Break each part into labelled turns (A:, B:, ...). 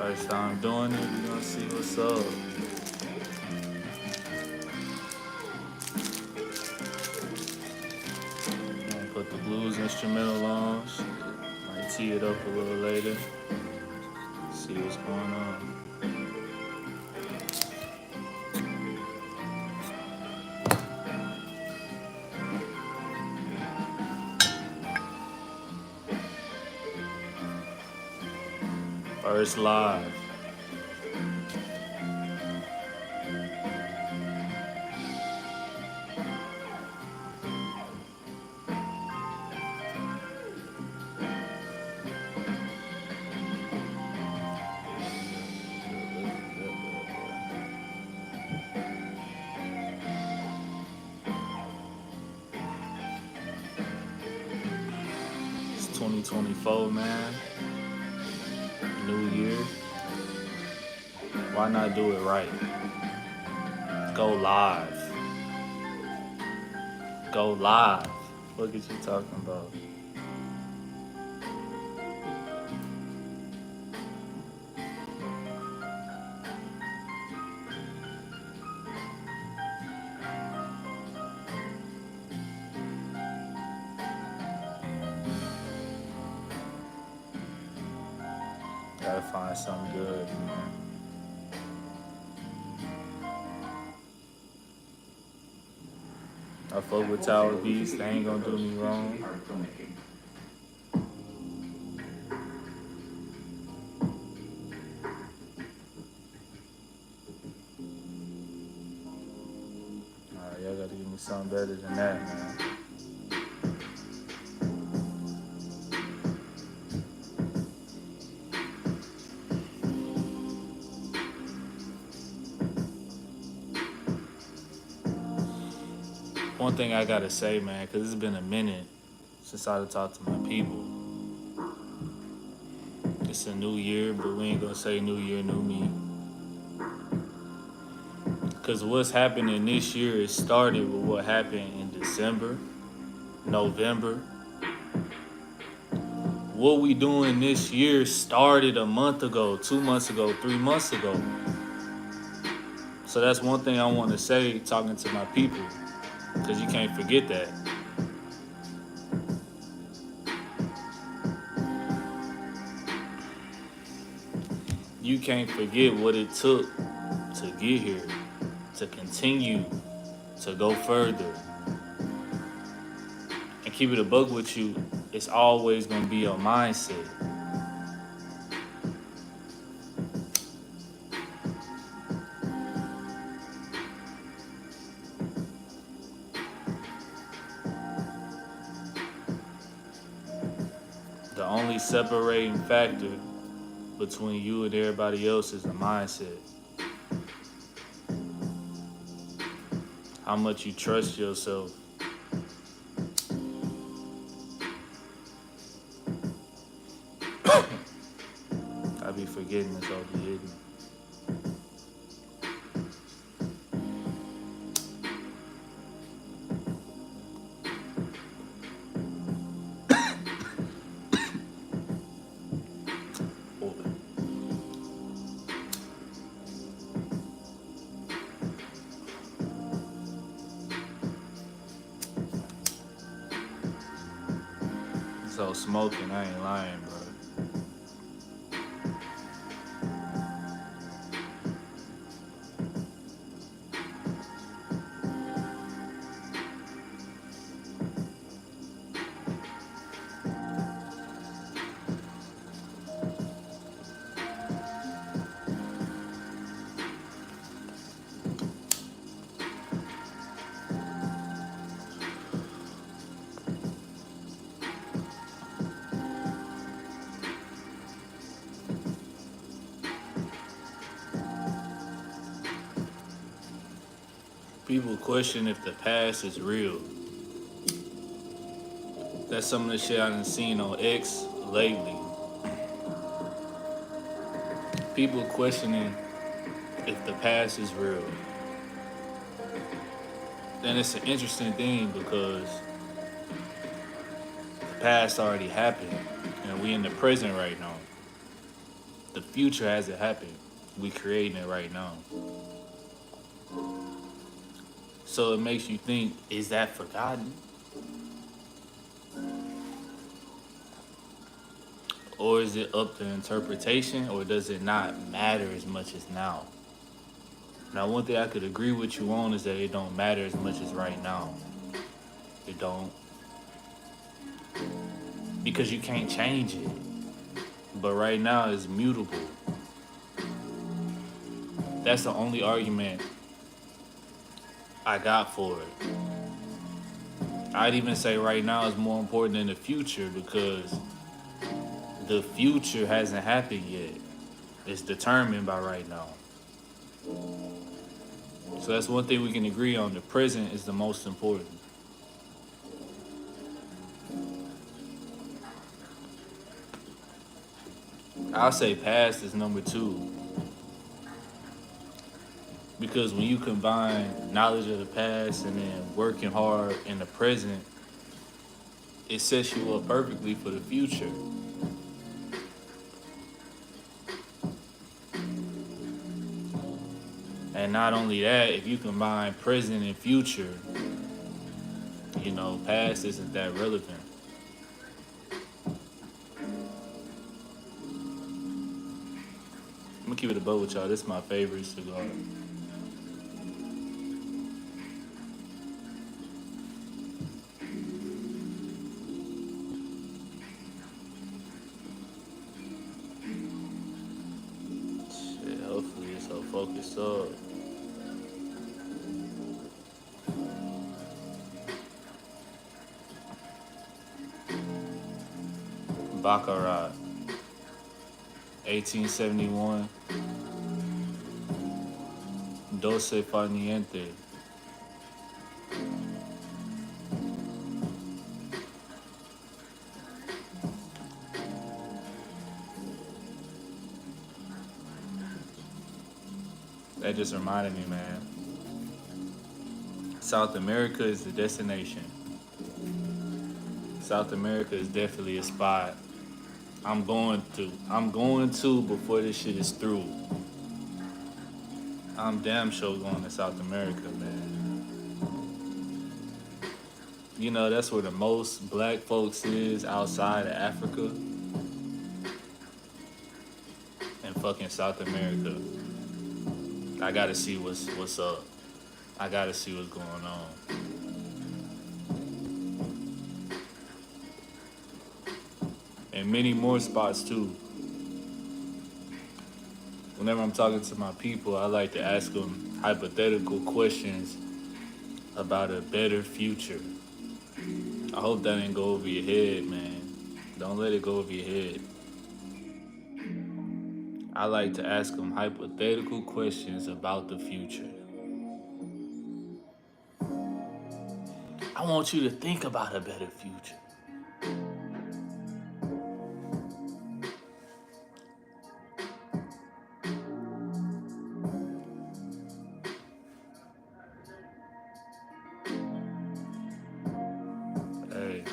A: First time doing it, we gonna see what's up. Gonna put the blues instrumental on. Shit. Might tee it up a little later. See what's going on. First live. It's 2024, man. New year. Why not do it right? Go live. Go live. What are you talking about? Gotta find something good, man. I fuck with Tower Beats, they ain't gonna do me wrong. Alright, y'all gotta give me something better than that, man. One thing I gotta say, man, because it's been a minute since I talked to my people. It's a new year, but we ain't gonna say new year, new me. Because what's happening this year is started with what happened in December, November. What we doing this year started a month ago, 2 months ago, 3 months ago. So that's one thing I want to say talking to my people. Because you can't forget that. You can't forget what it took to get here, to continue, to go further. And keep it a buck with you, it's always going to be your mindset. The only separating factor between you and everybody else is the mindset. How much you trust yourself. I be forgetting this all be hidden. So smoking, I ain't lying, bro. People question if the past is real. That's some of the shit I done seen on X lately. People questioning if the past is real. And it's an interesting thing because the past already happened and we in the present right now. The future hasn't happened. We creating it right now. So it makes you think, is that forgotten? Or is it up to interpretation? Or does it not matter as much as now? Now, one thing I could agree with you on is that it don't matter as much as right now. It don't. Because you can't change it. But right now it's mutable. That's the only argument I got for it. I'd even say right now is more important than the future because the future hasn't happened yet. It's determined by right now. So that's one thing we can agree on. The present is the most important. I'll say past is number two. Because when you combine knowledge of the past and then working hard in the present, it sets you up perfectly for the future. And not only that, if you combine present and future, past isn't that relevant. I'm gonna keep it a bow with y'all. This is my favorite cigar. Shit, hopefully it's so focused up. Baccarat, 1871, Doce Farniente. That just reminded me, man. South America is the destination. South America is definitely a spot I'm going to before this shit is through. I'm damn sure going to South America, man. That's where the most black folks is outside of Africa. And fucking South America. I gotta see what's up. I gotta see what's going on. And many more spots too. Whenever I'm talking to my people, I like to ask them hypothetical questions about a better future. I hope that didn't go over your head, man. Don't let it go over your head. I like to ask them hypothetical questions about the future. I want you to think about a better future. Hey,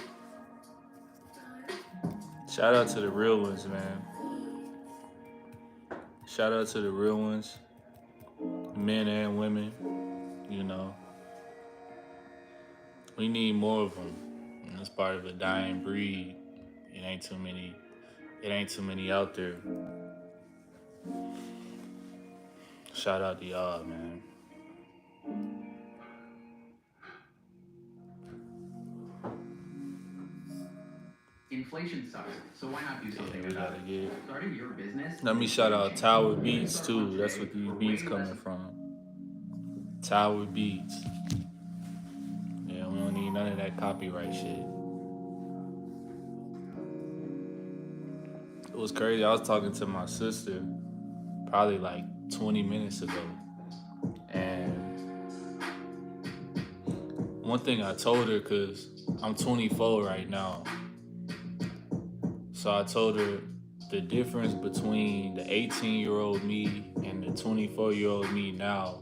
A: shout out to the real ones, man. Shout out to the real ones, men and women. We need more of them. And it's part of a dying breed. It ain't too many. It ain't too many out there. Shout out to y'all, man.
B: Inflation sucks, so why not do something about it? Starting your business.
A: Let me shout out Tower Beats too. That's what these beats coming from. Tower Beats. Yeah, we don't need none of that copyright shit. It was crazy. I was talking to my sister probably like 20 minutes ago. And one thing I told her, because I'm 24 right now. So I told her the difference between the 18-year-old me and the 24-year-old me now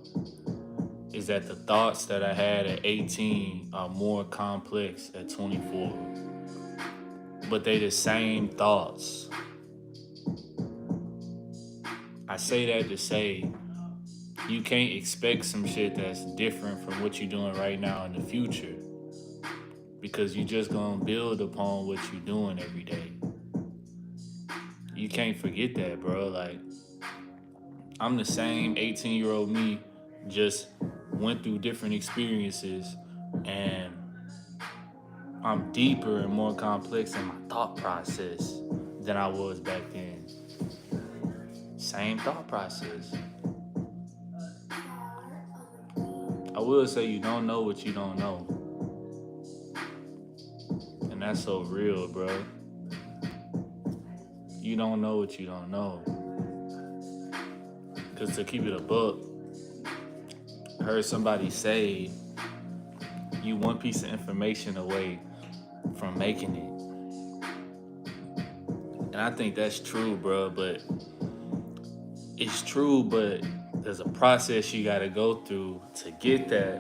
A: is that the thoughts that I had at 18 are more complex at 24. But they the same thoughts. I say that to say you can't expect some shit that's different from what you're doing right now in the future, because you just gonna build upon what you're doing every day. You can't forget that, bro. Like, I'm the same 18-year-old me, just went through different experiences, and I'm deeper and more complex in my thought process than I was back then. Same thought process. I will say you don't know what you don't know. And that's so real, bro. You don't know what you don't know. Because to keep it a buck, I heard somebody say you one piece of information away from making it. And I think that's true, bro, but it's true, but there's a process you gotta go through to get that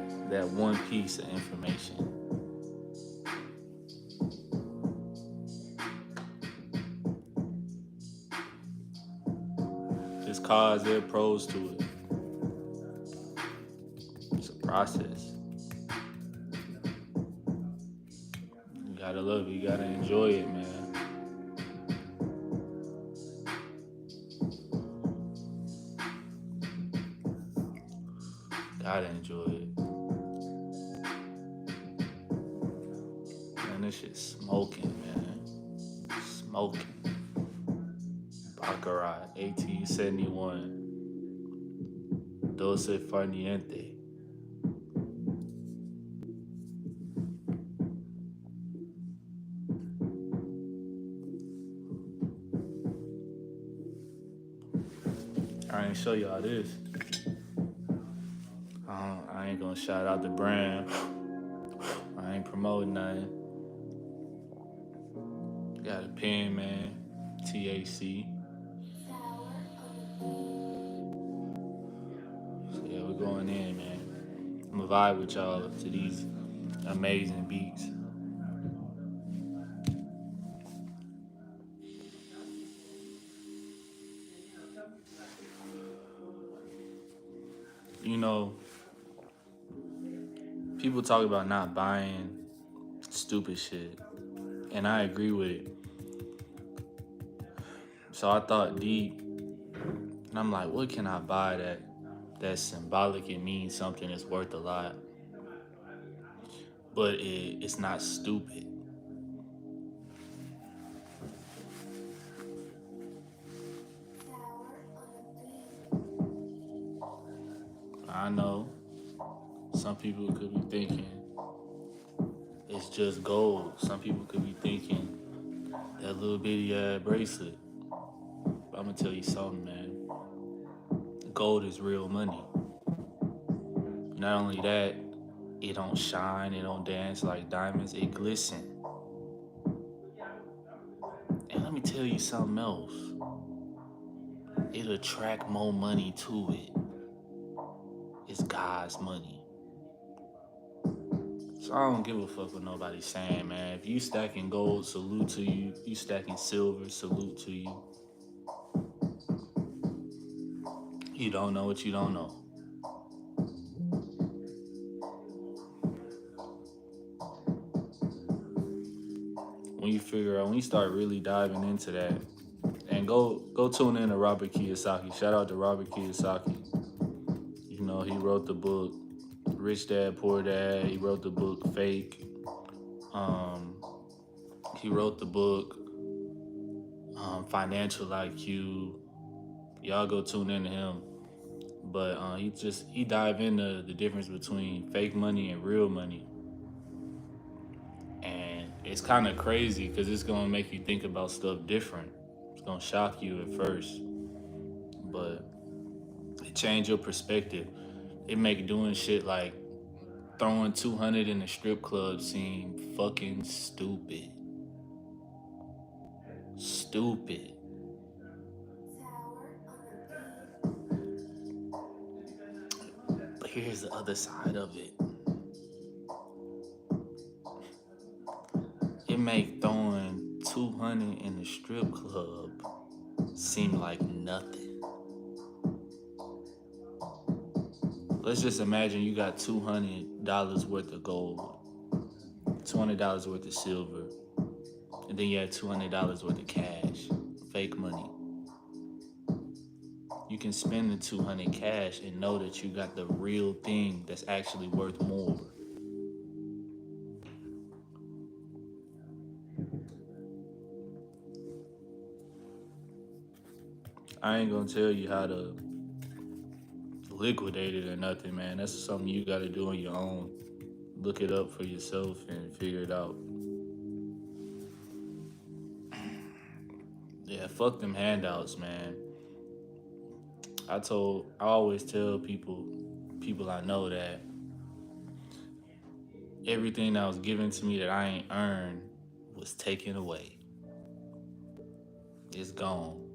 A: one piece of information. Just cause there are pros to it. It's a process. You gotta love it, you gotta enjoy it, man. Gotta enjoy it. Man, this shit's smoking, man. Smoking. Baccarat, AT-71. Dulce Farniente. I ain't show y'all this. I ain't gonna shout out the brand. I ain't promoting nothing. Got a pen, man. TAC. So yeah, we're going in, man. I'm gonna vibe with y'all to these amazing beats. You know, people talk about not buying stupid shit, and I agree with it. So I thought deep, and I'm like, what can I buy that's symbolic and means something that's worth a lot, but it's not stupid. I know some people could be thinking it's just gold. Some people could be thinking that little bitty bracelet. But I'm gonna tell you something, man. Gold is real money. Not only that, it don't shine, it don't dance like diamonds, it glisten. And let me tell you something else. It'll attract more money to it. It's God's money. So I don't give a fuck what nobody's saying, man. If you stacking gold, salute to you. You stacking silver, salute to you. You don't know what you don't know. When you start really diving into that, and go tune in to Robert Kiyosaki. Shout out to Robert Kiyosaki. You know, he wrote the book Rich Dad, Poor Dad. He wrote the book Fake. He wrote the book Financial IQ. Y'all go tune in to him. But he dive into the difference between fake money and real money. And it's kind of crazy because it's going to make you think about stuff different. It's going to shock you at first. But it change your perspective. It make doing shit like throwing 200 in a strip club seem fucking stupid. Stupid. But here's the other side of it. It make throwing 200 in the strip club seem like nothing. let's just imagine you got $200 worth of gold, $200 worth of silver, and then you had $200 worth of cash, fake money. You can spend the 200 cash and know that you got the real thing that's actually worth more. I ain't gonna tell you how to liquidate it or nothing, man. That's something you gotta do on your own. Look it up for yourself and figure it out. Yeah, fuck them handouts, man. I always tell people I know that everything that was given to me that I ain't earned was taken away. It's gone.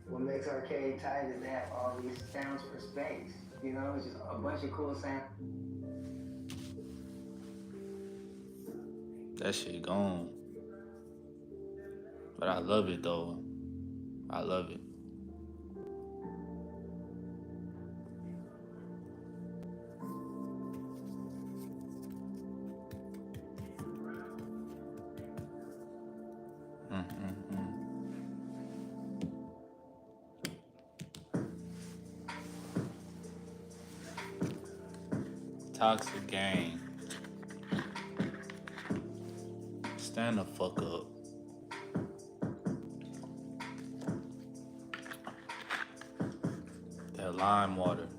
C: What makes Arcade tight is they have all these sounds for space. You know, it's just a bunch of cool sounds.
A: That shit gone. But I love it though. I love it. Toxic gang. Stand the fuck up. That lime water.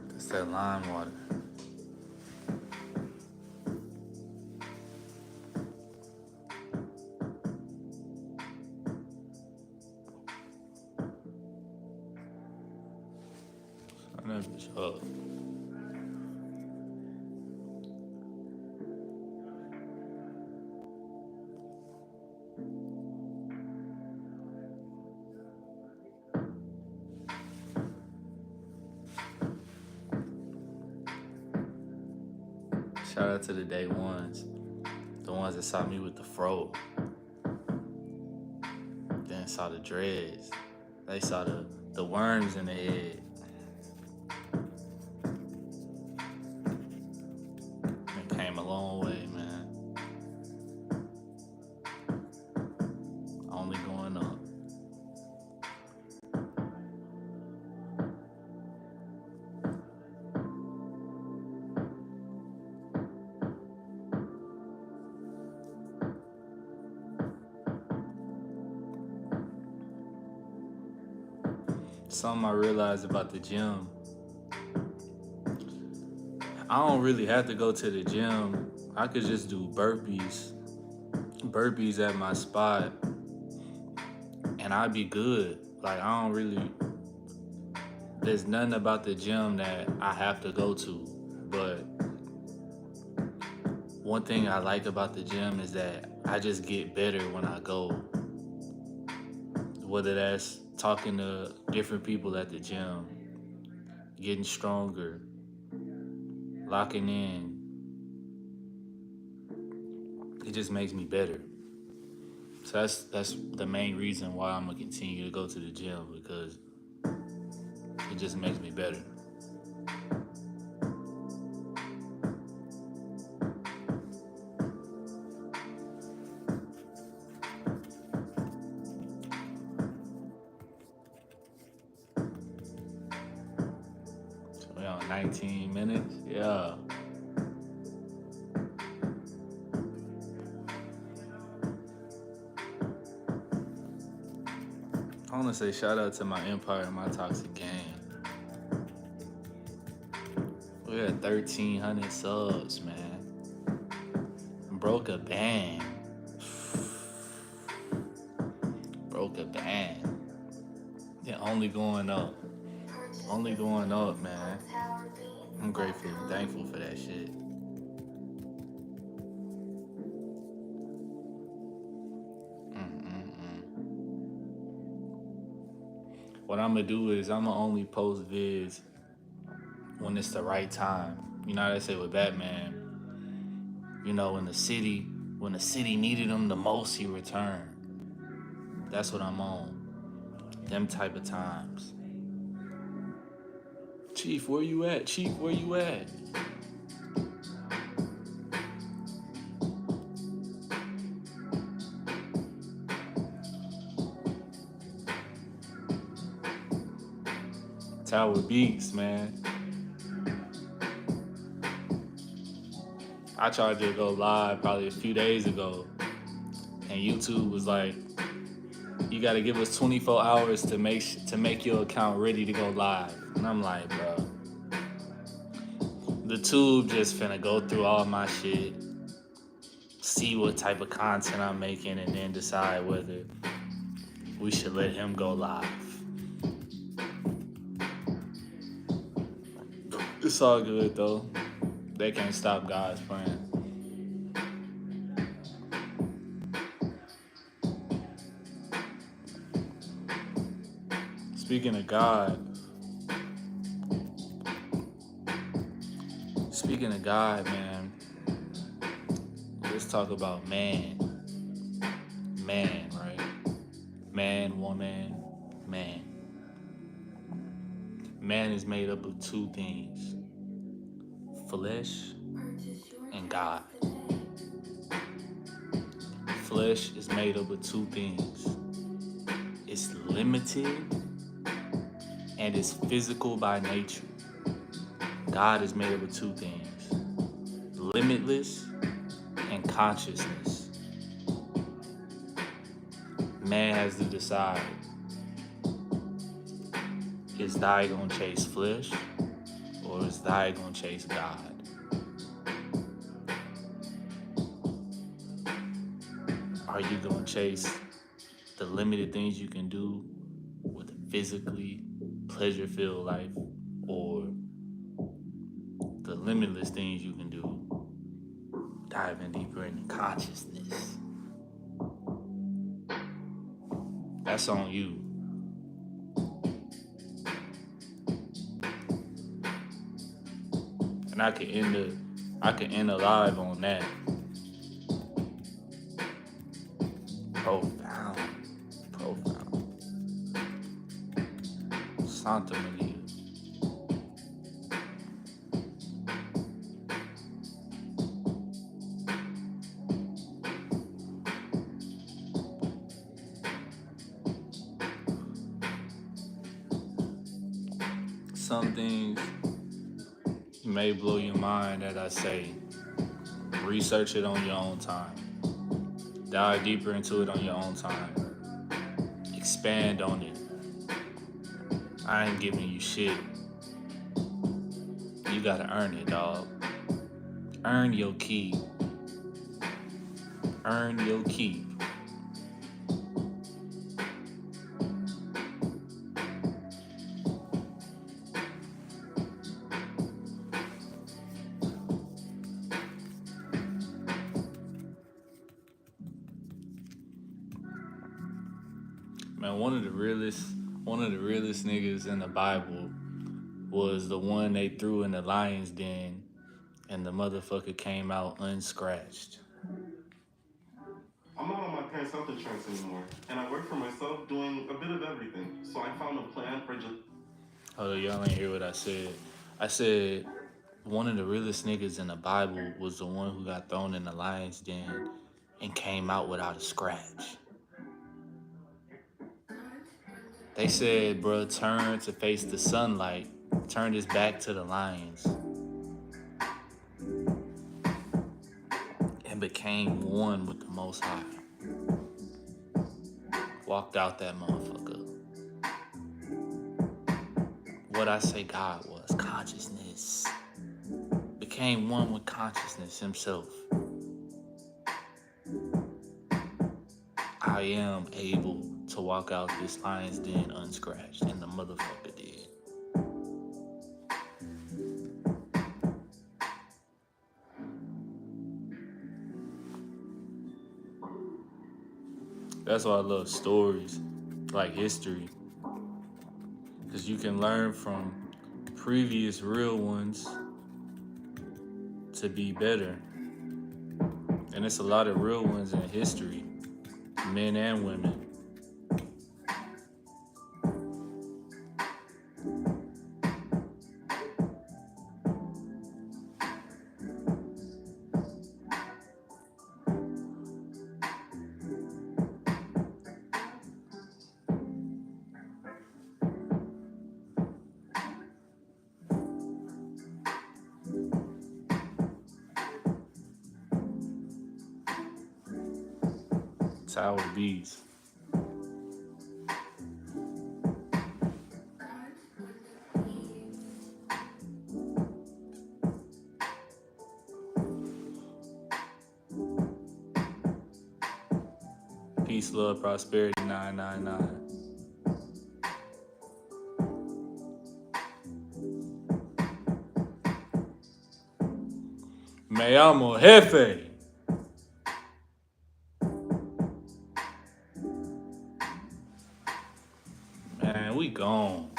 A: That's that lime water. Turn that bitch up. Shout out to the day ones. The ones that saw me with the fro. Then saw the dreads. They saw the worms in the head. It came a long way, man. Only going up. Something I realized about the gym, I don't really have to go to the gym. I could just do burpees at my spot, and I'd be good. Like, there's nothing about the gym that I have to go to. But one thing I like about the gym is that I just get better when I go. Whether that's talking to different people at the gym, getting stronger, locking in. It just makes me better. So that's the main reason why I'm gonna continue to go to the gym, because it just makes me better. So we're on 19 minutes. Yeah. I want to say shout out to my empire and my toxic gang. We had 1,300 subs, man. Broke a band. Broke a band. Yeah, only going up. Only going up, man. I'm grateful and thankful for that shit. What I'm gonna do is I'm gonna only post vids when it's the right time. You know how they say with Batman, you know, when the city needed him the most, he returned. That's what I'm on. Them type of times. Chief, where you at? Chief, where you at? Tower Beats, man. I tried to go live probably a few days ago, and YouTube was like, you gotta give us 24 hours to make your account ready to go live. And I'm like, bro, the tube just finna go through all my shit, see what type of content I'm making, and then decide whether we should let him go live. It's all good though. They can't stop God's plan. Speaking of God, man, let's talk about man. Man, right? Man, woman, man. Man is made up of two things: flesh and God. Flesh is made up of two things. It's limited and it's physical by nature. God is made up of two things: limitless and consciousness. Man has to decide, is thou gonna chase flesh or is thou gonna chase God? Are you gonna chase the limited things you can do with a physically pleasure-filled life, or the limitless things you can do diving deeper into consciousness? That's on you. And I could end a live on that. Profound. Santa Maria. Some things may blow your mind that I say. Research it on your own time. Dive deeper into it on your own time. Expand on it. I ain't giving you shit. You gotta earn it, dog. Earn your keep. Earn your keep. Man, one of the realest niggas in the Bible was the one they threw in the lion's den, and the motherfucker came out unscratched.
D: I'm not on my parents' health insurance anymore, and I work for myself doing a bit of everything. So I found a plan for just...
A: Oh, y'all ain't hear what I said. I said one of the realest niggas in the Bible was the one who got thrown in the lion's den and came out without a scratch. They said, bruh, turn to face the sunlight, turned his back to the lions, and became one with the Most High. Walked out that motherfucker. What I say God was consciousness. Became one with consciousness himself. I am able to walk out this lion's den unscratched, and the motherfucker did. That's why I love stories like history, because you can learn from previous real ones to be better. And it's a lot of real ones in history, men and women. Tower Beats. Peace, love, prosperity, 999. Me llamo Jefe. Man, we gone.